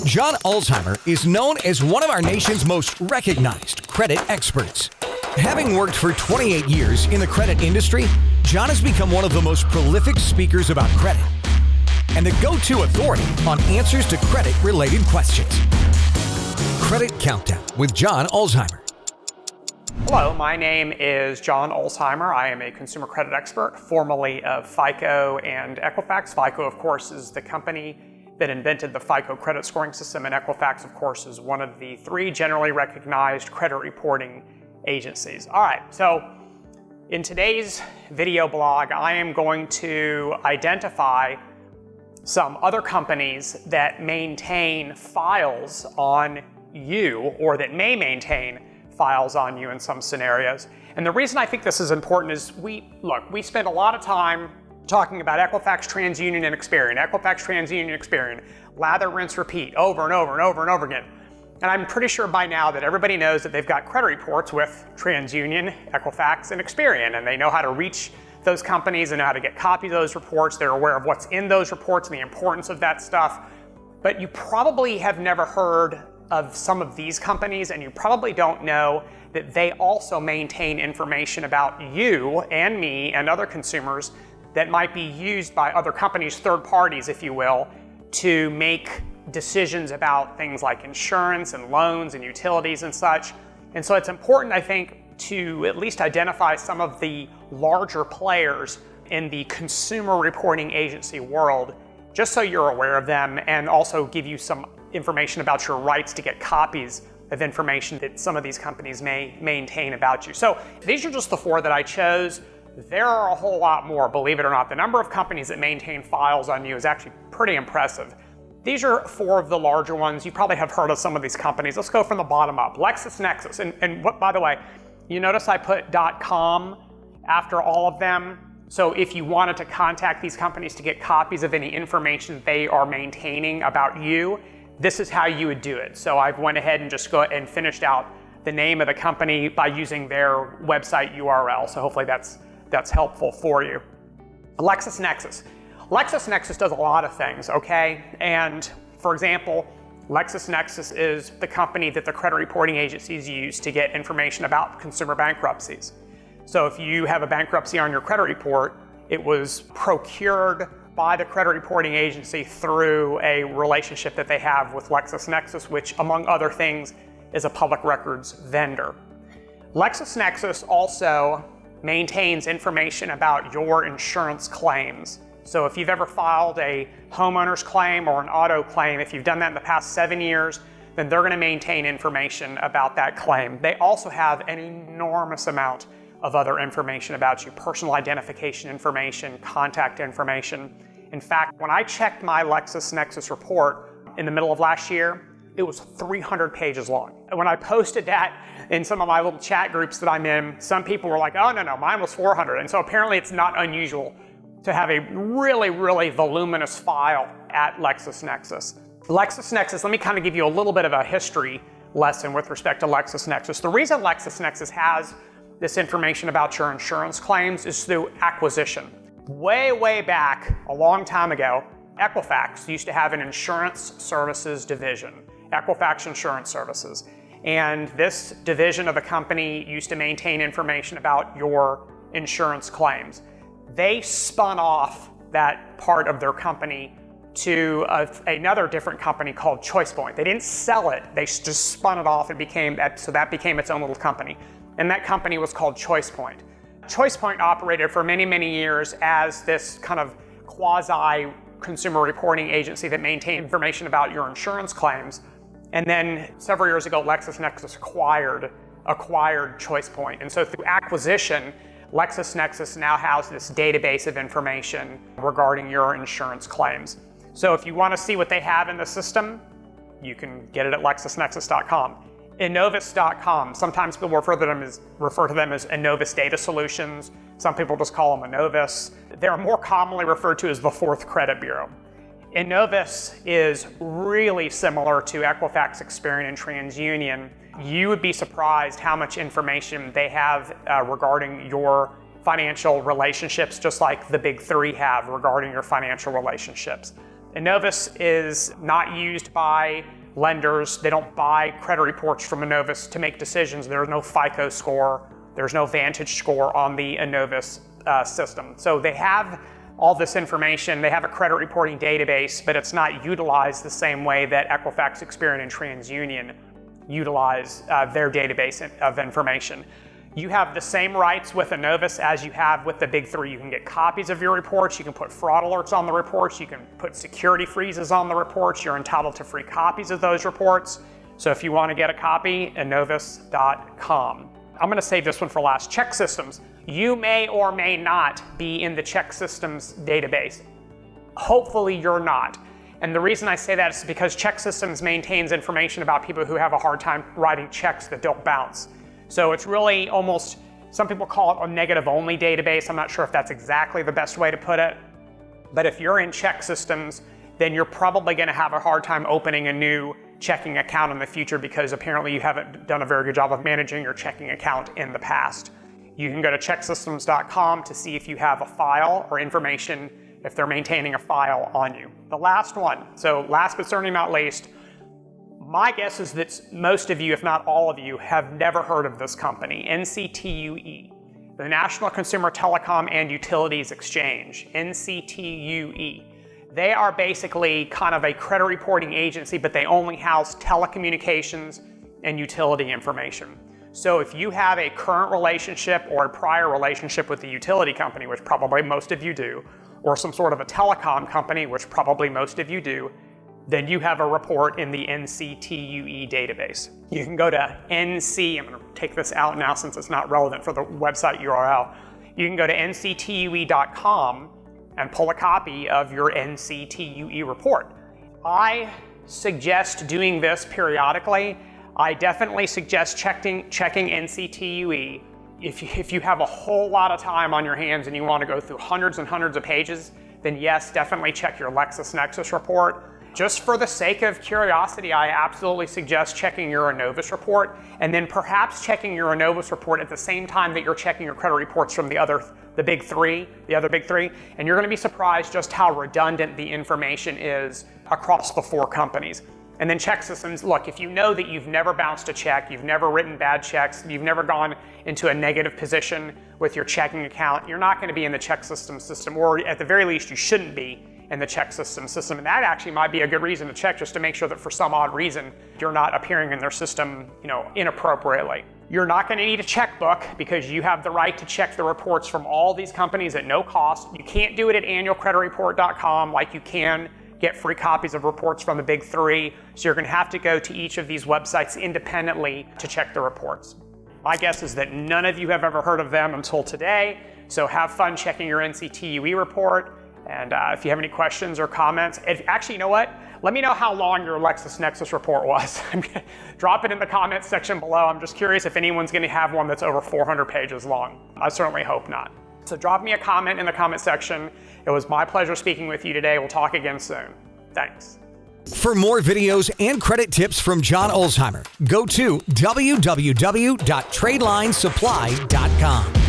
John Ulzheimer is known as one of our nation's most recognized credit experts. Having worked for 28 years in the credit industry, John has become one of the most prolific speakers about credit and the go-to authority on answers to credit-related questions. Credit Countdown with John Ulzheimer. Hello, my name is John Ulzheimer. I am a consumer credit expert, formerly of FICO and Equifax. FICO, of course, is the company that invented the FICO credit scoring system, and Equifax, of course, is one of the three generally recognized credit reporting agencies. All right, so in today's video blog, I am going to identify some other companies that maintain files on you, or that may maintain files on you in some scenarios. And the reason I think this is important is we spend a lot of time talking about Equifax, TransUnion, and Experian. Equifax, TransUnion, Experian. Lather, rinse, repeat, over and over and over and over again. And I'm pretty sure by now that everybody knows that they've got credit reports with TransUnion, Equifax, and Experian, and they know how to reach those companies and know how to get copies of those reports. They're aware of what's in those reports and the importance of that stuff. But you probably have never heard of some of these companies, and you probably don't know that they also maintain information about you and me and other consumers that might be used by other companies, third parties, if you will, to make decisions about things like insurance and loans and utilities and such. And so it's important, I think, to at least identify some of the larger players in the consumer reporting agency world, just so you're aware of them, and also give you some information about your rights to get copies of information that some of these companies may maintain about you. So these are just the four that I chose. There are a whole lot more, believe it or not. The number of companies that maintain files on you is actually pretty impressive. These are four of the larger ones. You probably have heard of some of these companies. Let's go from the bottom up. LexisNexis, and what, by the way, you notice I put .com after all of them. So if you wanted to contact these companies to get copies of any information they are maintaining about you, this is how you would do it. So I went ahead and just finished out the name of the company by using their website URL. So hopefully that's helpful for you. LexisNexis. LexisNexis does a lot of things, okay? And for example, LexisNexis is the company that the credit reporting agencies use to get information about consumer bankruptcies. So if you have a bankruptcy on your credit report, it was procured by the credit reporting agency through a relationship that they have with LexisNexis, which, among other things, is a public records vendor. LexisNexis also maintains information about your insurance claims. So if you've ever filed a homeowner's claim or an auto claim, if you've done that in the past 7 years, then they're going to maintain information about that claim. They also have an enormous amount of other information about you: personal identification information, contact information. In fact, when I checked my LexisNexis report in the middle of last year, it was 300 pages long. And when I posted that in some of my little chat groups that I'm in, some people were like, oh, no, mine was 400. And so apparently it's not unusual to have a really, really voluminous file at LexisNexis. LexisNexis, let me kind of give you a little bit of a history lesson with respect to LexisNexis. The reason LexisNexis has this information about your insurance claims is through acquisition. Way back, a long time ago, Equifax used to have an insurance services division, Equifax Insurance Services. And this division of the company used to maintain information about your insurance claims. They spun off that part of their company to another different company called ChoicePoint. They didn't sell it, they just spun it off and that became its own little company. And that company was called ChoicePoint. ChoicePoint operated for many years as this kind of quasi-consumer reporting agency that maintained information about your insurance claims. And then several years ago, LexisNexis acquired ChoicePoint. And so through acquisition, LexisNexis now has this database of information regarding your insurance claims. So if you want to see what they have in the system, you can get it at LexisNexis.com. Innovis.com. Sometimes people refer to them as Innovis Data Solutions. Some people just call them Innovis. They're more commonly referred to as the fourth credit bureau. Innovis is really similar to Equifax, Experian, and TransUnion. You would be surprised how much information they have regarding your financial relationships, just like the big three have regarding your financial relationships. Innovis is not used by lenders. They don't buy credit reports from Innovis to make decisions. There's no FICO score. There's no Vantage score on the Innovis system. So they have all this information. They have a credit reporting database, but it's not utilized the same way that Equifax, Experian, and TransUnion utilize their database of information. You have the same rights with Innovis as you have with the big three. You can get copies of your reports, you can put fraud alerts on the reports, you can put security freezes on the reports, you're entitled to free copies of those reports. So if you want to get a copy, Innovis.com. I'm going to save this one for last. Check systems. You may or may not be in the check systems database. Hopefully you're not. And the reason I say that is because check systems maintains information about people who have a hard time writing checks that don't bounce. So it's really almost, some people call it a negative only database. I'm not sure if that's exactly the best way to put it. But if you're in check systems, then you're probably going to have a hard time opening a new checking account in the future because apparently you haven't done a very good job of managing your checking account in the past. You can go to checksystems.com to see if you have a file or information, if they're maintaining a file on you. The last one, so last but certainly not least, my guess is that most of you, if not all of you, have never heard of this company, NCTUE, the National Consumer Telecom and Utilities Exchange, NCTUE. They are basically kind of a credit reporting agency, but they only house telecommunications and utility information. So if you have a current relationship or a prior relationship with the utility company, which probably most of you do, or some sort of a telecom company, which probably most of you do, then you have a report in the NCTUE database. You can go to NC, I'm going to take this out now since it's not relevant for the website URL. You can go to nctue.com and pull a copy of your NCTUE report. I suggest doing this periodically. I definitely suggest checking NCTUE. If you have a whole lot of time on your hands and you want to go through hundreds and hundreds of pages, then yes, definitely check your LexisNexis report. Just for the sake of curiosity, I absolutely suggest checking your Innovis report and then perhaps checking your Innovis report at the same time that you're checking your credit reports from the other big three. And you're going to be surprised just how redundant the information is across the four companies. And then check systems, look, if you know that you've never bounced a check, you've never written bad checks, you've never gone into a negative position with your checking account, you're not going to be in the check system, or at the very least, you shouldn't be in the check system. And that actually might be a good reason to check, just to make sure that for some odd reason, you're not appearing in their system, inappropriately. You're not going to need a checkbook because you have the right to check the reports from all these companies at no cost. You can't do it at annualcreditreport.com like you can get free copies of reports from the big three. So you're going to have to go to each of these websites independently to check the reports. My guess is that none of you have ever heard of them until today. So have fun checking your NCTUE report. And if you have any questions or comments, actually, you know what? Let me know how long your LexisNexis report was. Drop it in the comments section below. I'm just curious if anyone's going to have one that's over 400 pages long. I certainly hope not. So drop me a comment in the comment section. It was my pleasure speaking with you today. We'll talk again soon. Thanks. For more videos and credit tips from John Ulzheimer, go to www.tradelinesupply.com.